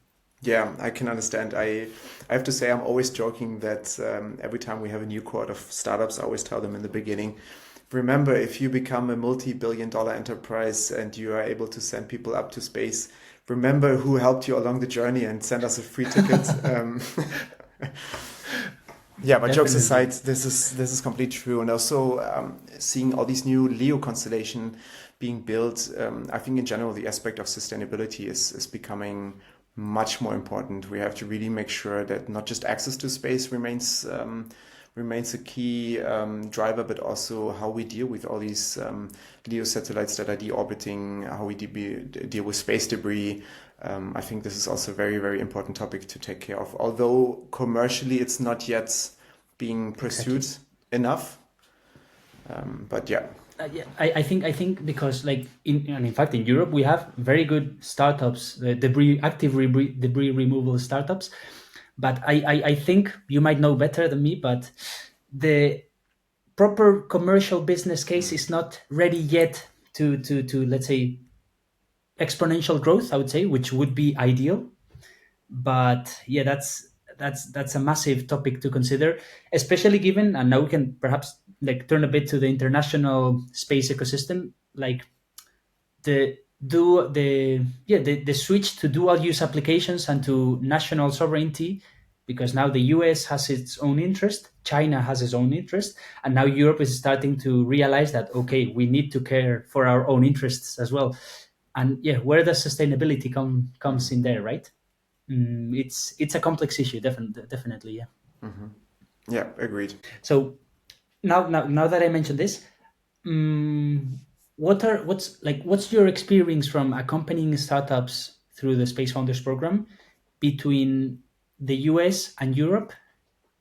Yeah, I can understand. I have to say, I'm always joking that every time we have a new cohort of startups, I always tell them in the beginning, remember, if you become a multi-billion-dollar enterprise and you are able to send people up to space, remember who helped you along the journey and send us a free ticket. Yeah, but jokes aside, definitely. this is completely true, and also seeing all these new Leo constellation being built, I think in general the aspect of sustainability is becoming much more important. We have to really make sure that not just access to space remains a key driver, but also how we deal with all these Leo satellites that are deorbiting, how we deal with space debris. I think this is also a very important topic to take care of. Although commercially it's not yet being pursued Exactly. enough, but yeah. Yeah, I think because like in fact in Europe we have very good startups, debris removal startups. But I think you might know better than me, but the proper commercial business case is not ready yet to let's say exponential growth. I would say, which would be ideal. But yeah, that's a massive topic to consider, especially given, and now we can perhaps like turn a bit to the international space ecosystem, like the the switch to dual use applications and to national sovereignty, because now the US has its own interest, China has its own interest, and now Europe is starting to realize that okay, we need to care for our own interests as well. And yeah, where does sustainability comes in there, right? It's a complex issue, definitely, yeah. Yeah, agreed. So now that I mentioned this, um, what's your experience from accompanying startups through the Space Founders program between the US and Europe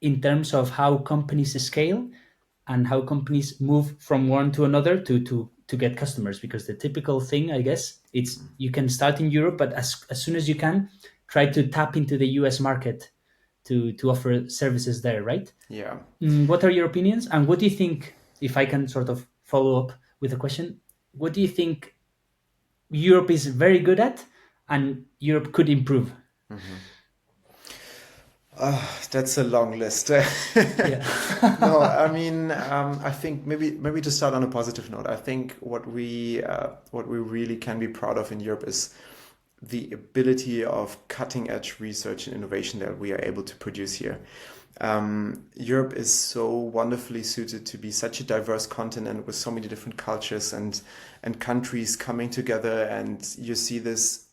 in terms of how companies scale and how companies move from one to another to get customers? Because the typical thing, I guess, it's you can start in Europe, but as soon as you can, try to tap into the US market to offer services there, right? Yeah. What are your opinions, and what do you think? If I can sort of follow up with a question, what do you think Europe is very good at, and Europe could improve? That's a long list. Yeah. No, I mean, I think maybe to start on a positive note, I think what we really can be proud of in Europe is the ability of cutting edge research and innovation that we are able to produce here. Europe is so wonderfully suited to be such a diverse continent with so many different cultures and countries coming together, and you see this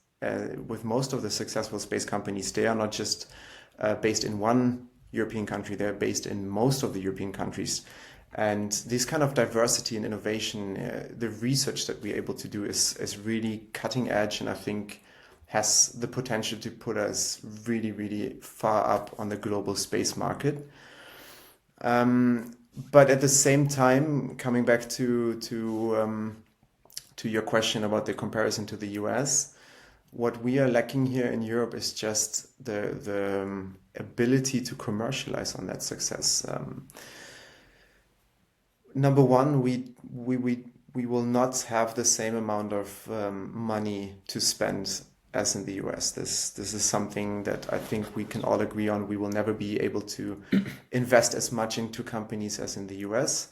with most of the successful space companies. They are not just based in one European country; they're based in most of the European countries. And this kind of diversity and innovation, the research that we're able to do is really cutting edge, and I think has the potential to put us really, really far up on the global space market. But at the same time, coming back to your question about the comparison to the US, what we are lacking here in Europe is just the ability to commercialize on that success. Number one, we will not have the same amount of money to spend as in the US. This is something that I think we can all agree on. We will never be able to invest as much into companies as in the US.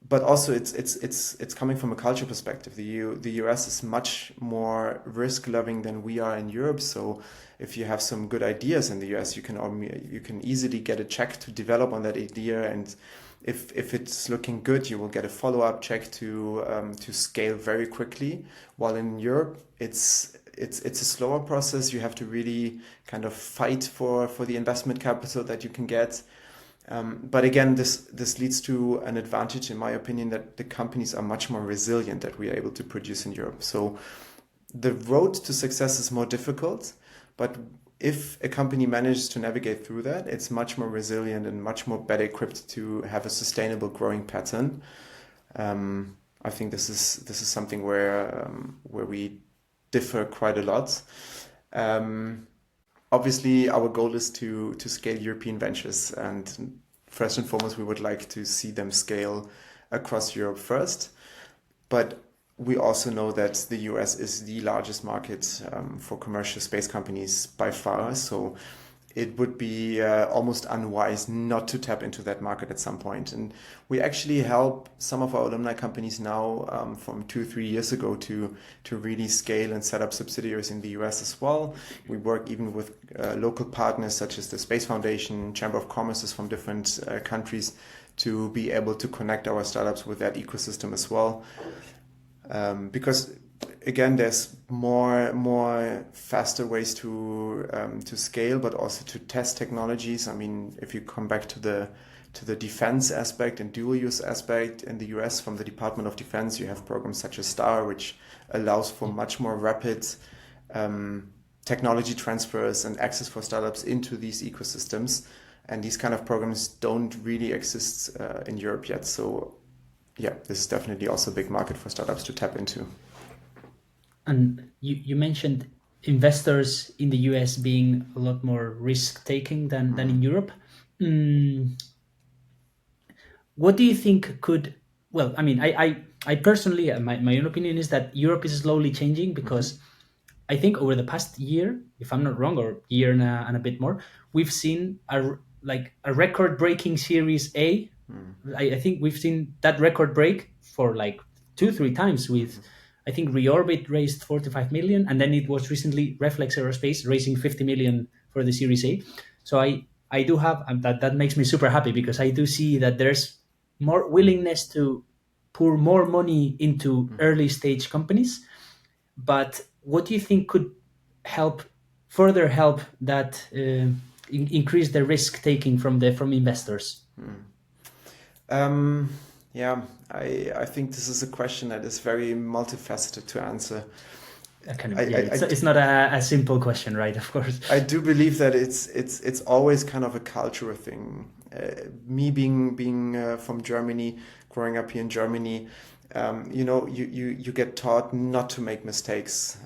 But also, it's coming from a culture perspective. The US is much more risk loving than we are in Europe. So if you have some good ideas in the US, you can easily get a check to develop on that idea, and if it's looking good, you will get a follow-up check to scale very quickly. While in Europe, it's a slower process. You have to really kind of fight for the investment capital that you can get. But again, this leads to an advantage, in my opinion, that the companies are much more resilient that we are able to produce in Europe. So the road to success is more difficult, but if a company manages to navigate through that, it's much more resilient and much more better equipped to have a sustainable growing pattern. I think this is something where we differ quite a lot. Obviously, our goal is to scale European ventures, and first and foremost, we would like to see them scale across Europe first. But we also know that the US is the largest market for commercial space companies by far. So it would be almost unwise not to tap into that market at some point. And we actually help some of our alumni companies now from 2, 3 years ago to really scale and set up subsidiaries in the US as well. We work even with local partners such as the Space Foundation, Chamber of Commerce from different countries to be able to connect our startups with that ecosystem as well. Because again, there's more faster ways to scale, but also to test technologies. I mean, if you come back to the defense aspect and dual use aspect in the US from the Department of Defense, you have programs such as STAR, which allows for much more rapid technology transfers and access for startups into these ecosystems. And these kind of programs don't really exist in Europe yet. So yeah, this is definitely also a big market for startups to tap into. And you mentioned investors in the US being a lot more risk taking than in Europe. Mm, what do you think could, well, I mean, I personally, my own opinion is that Europe is slowly changing, because I think over the past year, if I'm not wrong, or year and a bit more, we've seen a record breaking Series A. I think we've seen that record break for like 2, 3 times with, I think Reorbit raised 45 million, and then it was recently Reflex Aerospace raising 50 million for the Series A. So I do have, that makes me super happy, because I do see that there's more willingness to pour more money into early stage companies. But what do you think could help further help that? increase the risk taking from investors? Yeah, I think this is a question that is very multifaceted to answer. It's not a simple question, right? Of course. I do believe that it's always kind of a cultural thing. Me being from Germany, growing up here in Germany, you get taught not to make mistakes.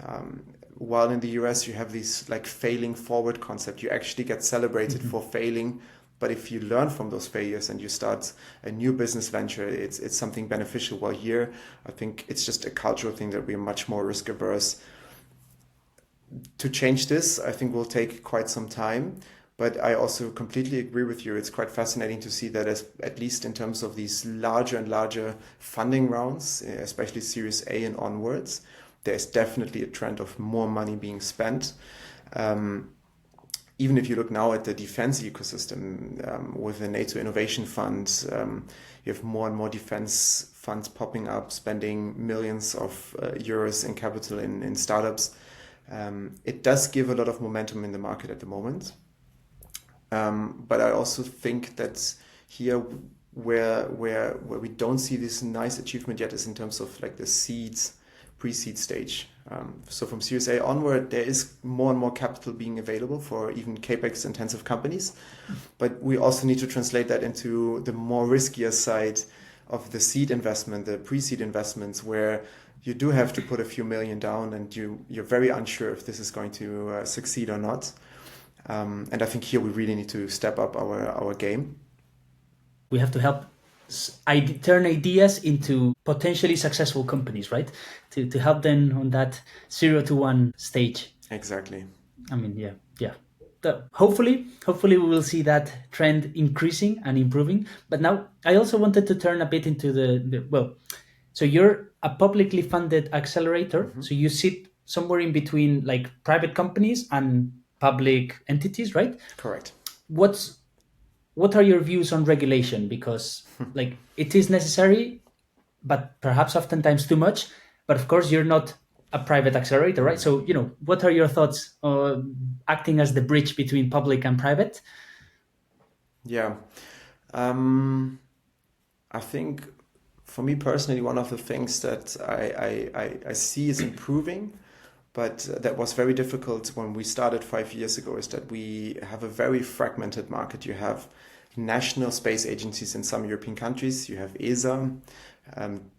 While in the US you have these like failing forward concept. You actually get celebrated for failing, but if you learn from those failures and you start a new business venture, it's something beneficial. While here, I think it's just a cultural thing that we're much more risk averse. To change this, I think will take quite some time. But I also completely agree with you. It's quite fascinating to see that, at least in terms of these larger and larger funding rounds, especially Series A and onwards, there's definitely a trend of more money being spent. Even if you look now at the defense ecosystem with the NATO Innovation Fund, you have more and more defense funds popping up, spending millions of euros in capital in startups. It does give a lot of momentum in the market at the moment. But I also think that here where we don't see this nice achievement yet is in terms of like the pre-seed stage. So from Series A onward, there is more and more capital being available for even capex intensive companies. But we also need to translate that into the more riskier side of the seed investment, the pre-seed investments, where you do have to put a few million down and you're very unsure if this is going to succeed or not. And I think here we really need to step up our game. We have to help turn ideas into potentially successful companies, right? To help them on that 0 to 1 stage. Exactly. I mean, yeah. Hopefully we will see that trend increasing and improving. But now I also wanted to turn a bit into so you're a publicly funded accelerator. Mm-hmm. So you sit somewhere in between like private companies and public entities, right? Correct. What are your views on regulation? Because like it is necessary, but perhaps oftentimes too much. But of course, you're not a private accelerator, right? So, what are your thoughts on acting as the bridge between public and private? Yeah. I think for me personally, one of the things that I see is improving, but that was very difficult when we started 5 years ago, is that we have a very fragmented market. You have national space agencies in some European countries. You have ESA.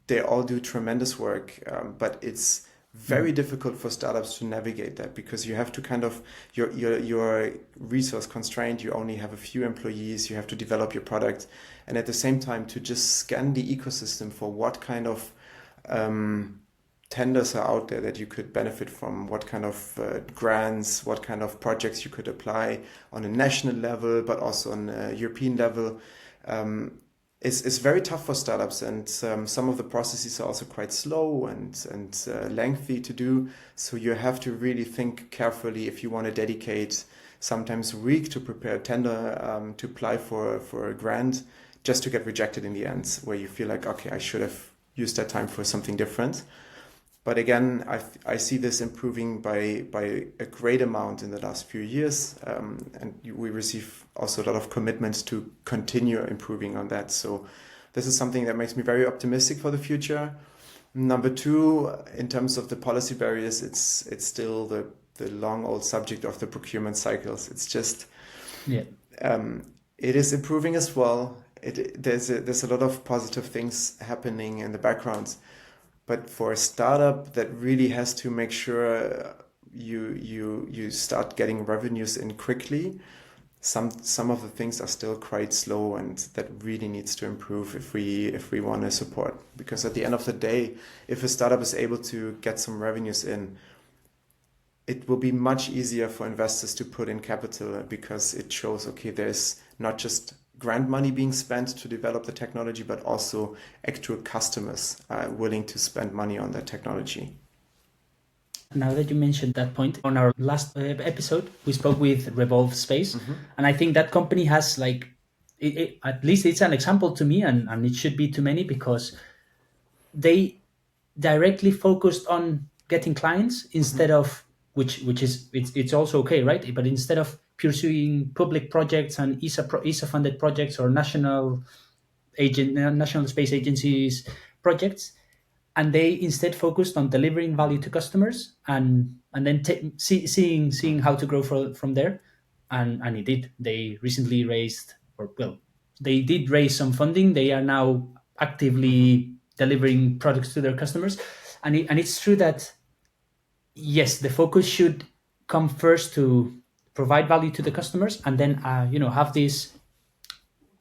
They all do tremendous work, but it's very difficult for startups to navigate that, because you have to kind of, you're resource constrained. You only have a few employees. You have to develop your product. And at the same time, to just scan the ecosystem for what kind of tenders are out there that you could benefit from, what kind of grants, what kind of projects you could apply on a national level, but also on a European level. It's very tough for startups, and some of the processes are also quite slow and lengthy to do. So you have to really think carefully if you want to dedicate sometimes a week to prepare a tender, to apply for a grant, just to get rejected in the end, where you feel like, okay, I should have used that time for something different. But again, I see this improving by a great amount in the last few years, and we receive also a lot of commitments to continue improving on that. So this is something that makes me very optimistic for the future. Number two, in terms of the policy barriers, it's still the long old subject of the procurement cycles. It's just, it is improving as well. There's a lot of positive things happening in the background. But for a startup that really has to make sure you start getting revenues in quickly, some of the things are still quite slow, and that really needs to improve if we want to support. Because at the end of the day, if a startup is able to get some revenues in, it will be much easier for investors to put in capital, because it shows, okay, there's not just grant money being spent to develop the technology, but also actual customers are willing to spend money on that technology. Now that you mentioned that point, on our last episode, we spoke with Revolve Space, and I think that company has at least it's an example to me, and it should be to many, because they directly focused on getting clients instead of which is it's also okay, right? But instead of pursuing public projects and ESA funded projects or national space agencies projects, and they instead focused on delivering value to customers and then seeing how to grow from there, and it did. They recently raised, or well, they did raise some funding. They are now actively delivering products to their customers, and it's true that yes, the focus should come first to provide value to the customers, and then have these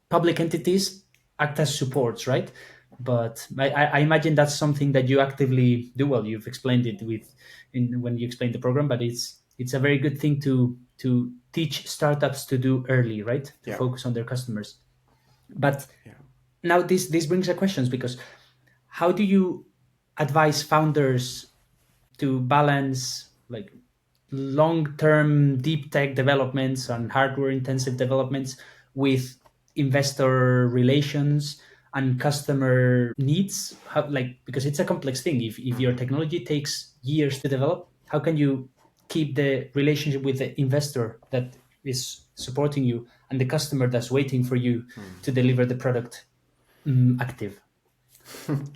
public entities act as supports, right? But I imagine that's something that you actively do. Well, you've explained it when you explained the program, but it's a very good thing to teach startups to do early, right? To Yeah. focus on their customers. But Yeah. now this brings a questions, because how do you advise founders to balance like long-term deep tech developments and hardware-intensive developments with investor relations and customer needs? Because it's a complex thing. If your technology takes years to develop, how can you keep the relationship with the investor that is supporting you and the customer that's waiting for you to deliver the product active?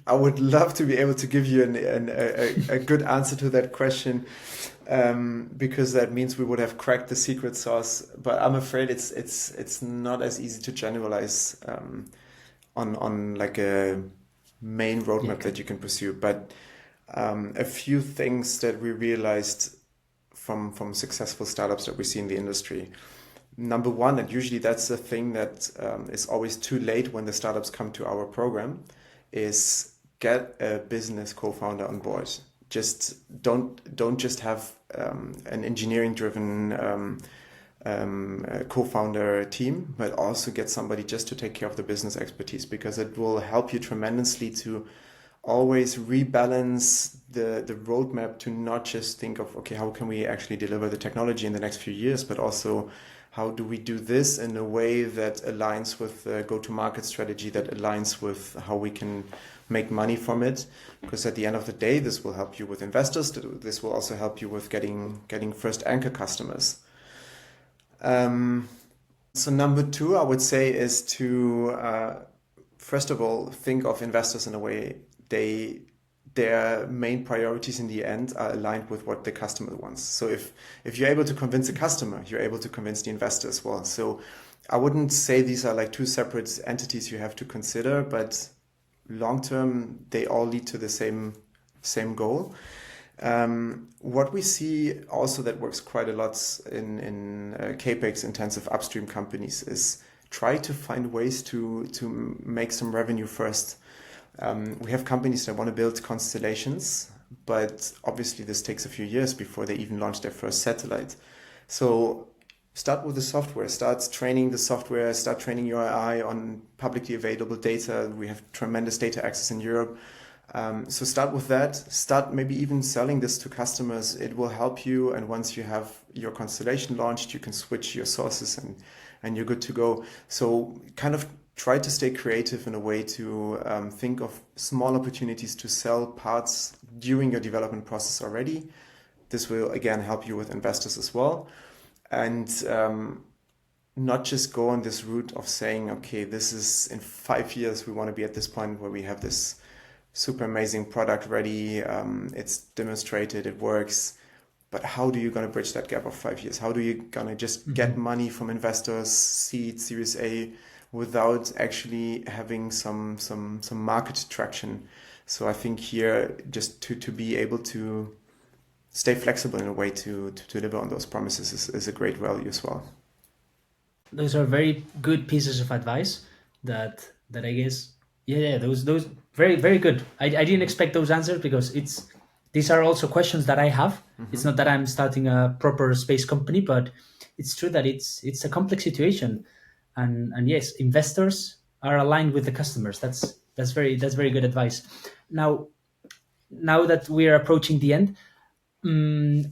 I would love to be able to give you a good answer to that question, because that means we would have cracked the secret sauce. But I'm afraid it's not as easy to generalize on like a main Yeah, roadmap okay. that you can pursue. But a few things that we realized from successful startups that we see in the industry. Number one, and usually that's the thing that is always too late when the startups come to our program, is get a business co-founder on board. Just don't just have an engineering driven co-founder team, but also get somebody just to take care of the business expertise, because it will help you tremendously to always rebalance the roadmap, to not just think of, okay, how can we actually deliver the technology in the next few years, but also how do we do this in a way that aligns with the go-to-market strategy, that aligns with how we can make money from it. Because at the end of the day, this will help you with investors. This will also help you with getting first anchor customers. So number two, I would say, is to first of all think of investors in a way their main priorities in the end are aligned with what the customer wants. So if you're able to convince a customer, you're able to convince the investor as well. So I wouldn't say these are like two separate entities you have to consider, but long term they all lead to the same goal. What we see also that works quite a lot in capex intensive upstream companies is try to find ways to make some revenue first. We have companies that want to build constellations, but obviously this takes a few years before they even launch their first satellite. So start with the software, start training the software, start training your AI on publicly available data. We have tremendous data access in Europe. So start with that, start maybe even selling this to customers. It will help you. And once you have your constellation launched, you can switch your sources and you're good to go. So kind of try to stay creative in a way to think of small opportunities to sell parts during your development process already. This will again help you with investors as well. And not just go on this route of saying, okay, this is in 5 years, we want to be at this point where we have this super amazing product ready. It's demonstrated, it works. But how do you going to bridge that gap of 5 years? How do you going to just get money from investors, seed, Series A, without actually having some market traction? So I think here, just to be able to stay flexible in a way to deliver on those promises is a great value as well. Those are very good pieces of advice that I guess, yeah, those very, very good. I didn't expect those answers, because these are also questions that I have. It's not that I'm starting a proper space company, but it's true that it's a complex situation, and yes, investors are aligned with the customers. That's very good advice. Now that we are approaching the end,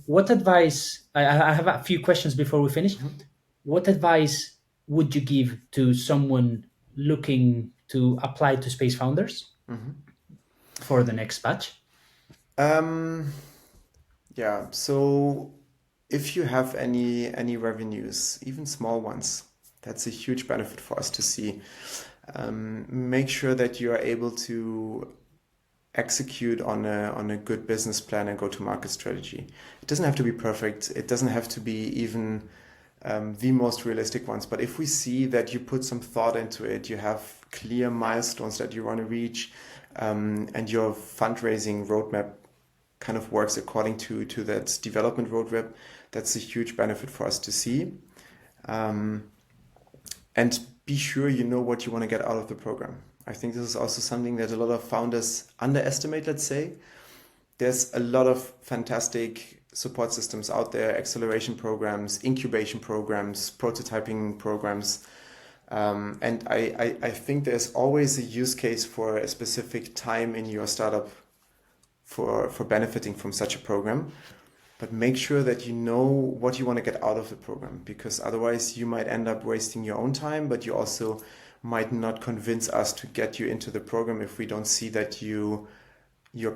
what advice? I have a few questions before we finish. What advice would you give to someone looking to apply to Space Founders for the next batch? Um, yeah, so if you have any revenues, even small ones, that's a huge benefit for us to see. Make sure that you are able to execute on a good business plan and go-to-market strategy. It doesn't have to be perfect. It doesn't have to be even the most realistic ones. But if we see that you put some thought into it, you have clear milestones that you want to reach, and your fundraising roadmap kind of works according to that development roadmap, that's a huge benefit for us to see. And be sure you know what you want to get out of the program. I think this is also something that a lot of founders underestimate, let's say. There's a lot of fantastic support systems out there, acceleration programs, incubation programs, prototyping programs. And I think there's always a use case for a specific time in your startup for benefiting from such a program. But make sure that you know what you want to get out of the program, because otherwise you might end up wasting your own time, but you also might not convince us to get you into the program if we don't see that you're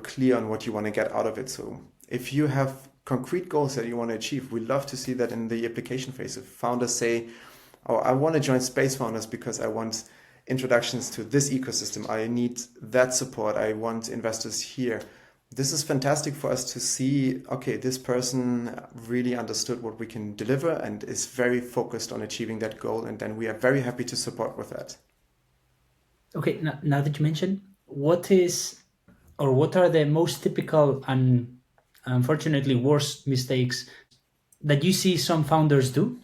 clear on what you want to get out of it. So if you have concrete goals that you want to achieve, we love to see that in the application phase. If founders say, oh, I want to join Space Founders because I want introductions to this ecosystem, I need that support, I want investors here. This is fantastic for us to see, okay, this person really understood what we can deliver and is very focused on achieving that goal. And then we are very happy to support with that. Okay, now that you mentioned, what are the most typical and unfortunately worst mistakes that you see some founders do?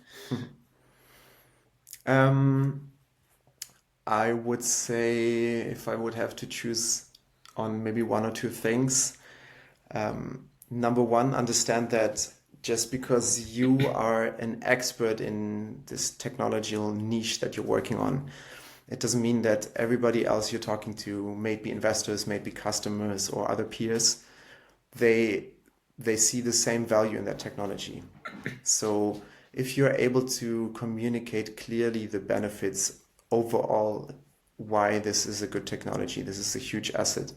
I would say if I would have to choose on maybe one or two things, number one, understand that just because you are an expert in this technological niche that you're working on, it doesn't mean that everybody else you're talking to, maybe investors, maybe customers or other peers, they see the same value in that technology. So if you're able to communicate clearly the benefits overall, why this is a good technology, this is a huge asset.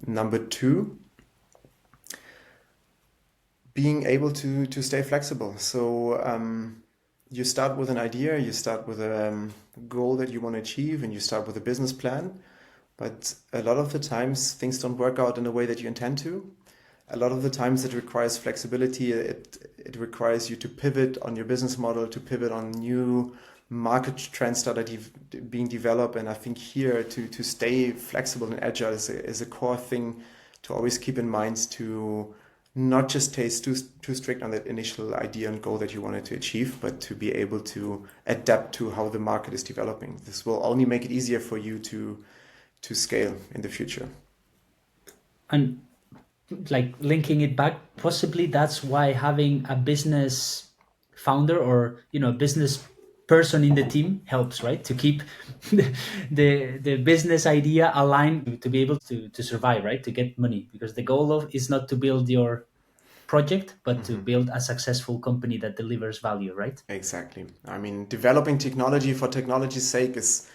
Number two, being able to stay flexible. So you start with an idea, you start with a goal that you want to achieve, and you start with a business plan. But a lot of the times things don't work out in the way that you intend to. A lot of the times it requires flexibility. It requires you to pivot on your business model, to pivot on new market trends that are being developed. And I think here to stay flexible and agile is a core thing to always keep in mind, to not just stay too strict on that initial idea and goal that you wanted to achieve, but to be able to adapt to how the market is developing. This will only make it easier for you to scale in the future. And like linking it back, possibly that's why having a business founder or a business person in the team helps, right? To keep the business idea aligned, to be able to survive, right? To get money, because the goal is not to build your project, but to build a successful company that delivers value, right? Exactly. I mean, developing technology for technology's sake is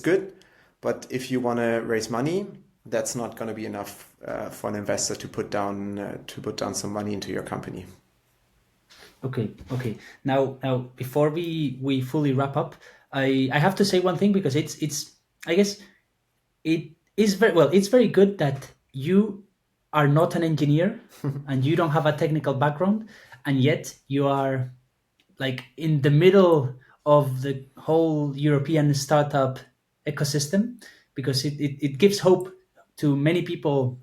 good, but if you want to raise money, that's not going to be enough for an investor to put down some money into your company. Okay. Now, before we fully wrap up, I have to say one thing, because it's I guess it is very well. It's very good that you are not an engineer and you don't have a technical background, and yet you are like in the middle of the whole European startup ecosystem, because it gives hope to many people,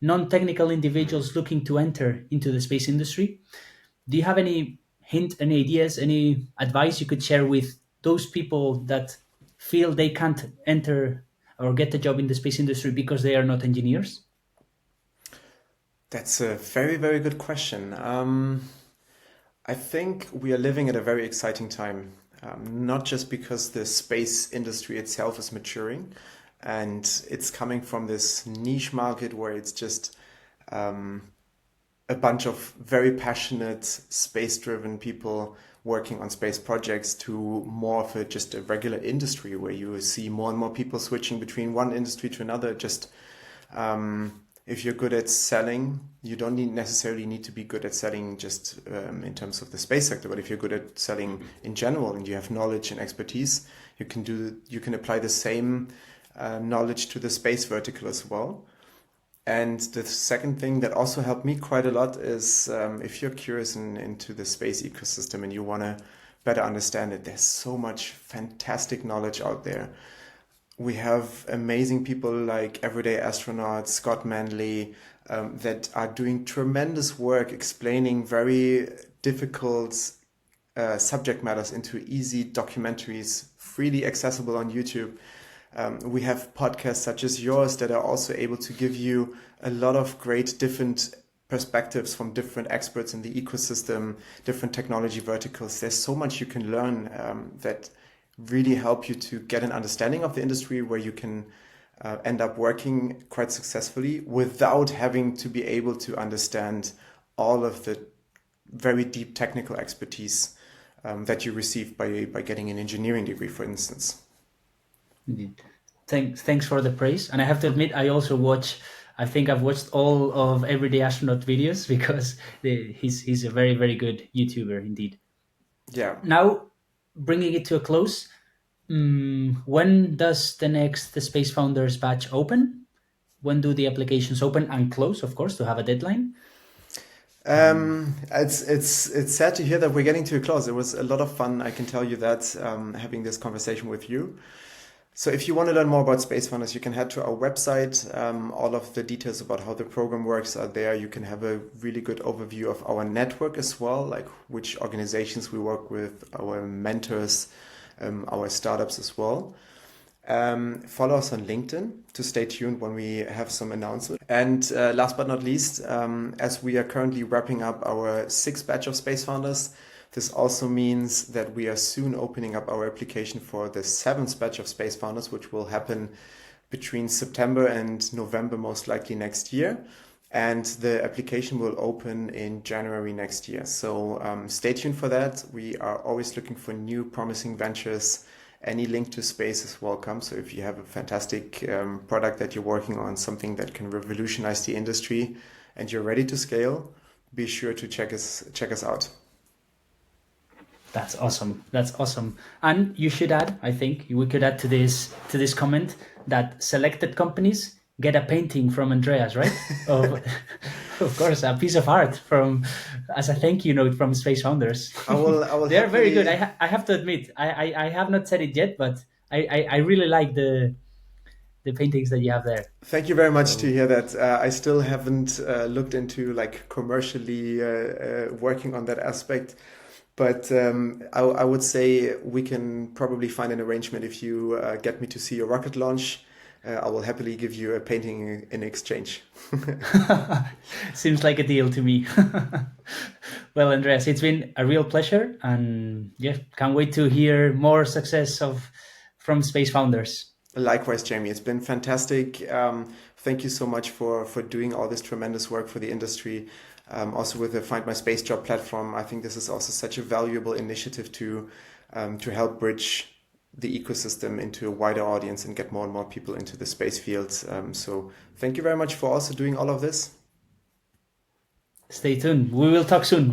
non-technical individuals looking to enter into the space industry. Do you have any hint, any ideas, any advice you could share with those people that feel they can't enter or get a job in the space industry because they are not engineers? That's a very, very good question. I think we are living at a very exciting time, not just because the space industry itself is maturing and it's coming from this niche market where it's just a bunch of very passionate space-driven people working on space projects, to more of just a regular industry where you see more and more people switching between one industry to another, just If you're good at selling, you don't necessarily need to be good at selling just in terms of the space sector, but if you're good at selling in general and you have knowledge and expertise, you can apply the same knowledge to the space vertical as well. And the second thing that also helped me quite a lot is if you're curious into the space ecosystem and you want to better understand it, there's so much fantastic knowledge out there. We have amazing people like Everyday Astronaut, Scott Manley, that are doing tremendous work explaining very difficult subject matters into easy documentaries, freely accessible on YouTube. We have podcasts such as yours that are also able to give you a lot of great different perspectives from different experts in the ecosystem, different technology verticals. There's so much you can learn that really help you to get an understanding of the industry where you can end up working quite successfully without having to be able to understand all of the very deep technical expertise that you receive by getting an engineering degree, for instance. Indeed. Thanks for the praise. And I have to admit, I think I've watched all of Everyday Astronaut videos because he's a very, very good YouTuber indeed. Yeah. Now, bringing it to a close, when does the Space Founders batch open? When do the applications open and close, of course, to have a deadline? It's sad to hear that we're getting to a close. It was a lot of fun, I can tell you that, having this conversation with you. So if you want to learn more about Space Founders, you can head to our website. All of the details about how the program works are there. You can have a really good overview of our network as well, like which organizations we work with, our mentors, our startups as well. Follow us on LinkedIn to stay tuned when we have some announcements. And last but not least, as we are currently wrapping up our 6th batch of Space Founders, this also means that we are soon opening up our application for the 7th batch of Space Founders, which will happen between September and November, most likely next year. And the application will open in January next year. So stay tuned for that. We are always looking for new promising ventures. Any link to space is welcome. So if you have a fantastic product that you're working on, something that can revolutionize the industry, and you're ready to scale, be sure to check us out. That's awesome. That's awesome. And you should add, I think we could add to this comment that selected companies get a painting from Andreas, right? Of course, a piece of art as a thank you note from Space Founders. I will They're very good. I have to admit, I have not said it yet, but I really like the paintings that you have there. Thank you very much to hear that. I still haven't looked into like commercially working on that aspect. But I would say we can probably find an arrangement if you get me to see your rocket launch. I will happily give you a painting in exchange. Seems like a deal to me. Well, Andreas, it's been a real pleasure, and yeah, can't wait to hear more success from Space Founders. Likewise, Jamie, it's been fantastic. Thank you so much for doing all this tremendous work for the industry. Also with the Find My Space Job platform, I think this is also such a valuable initiative to help bridge the ecosystem into a wider audience and get more and more people into the space fields. So thank you very much for also doing all of this. Stay tuned. We will talk soon.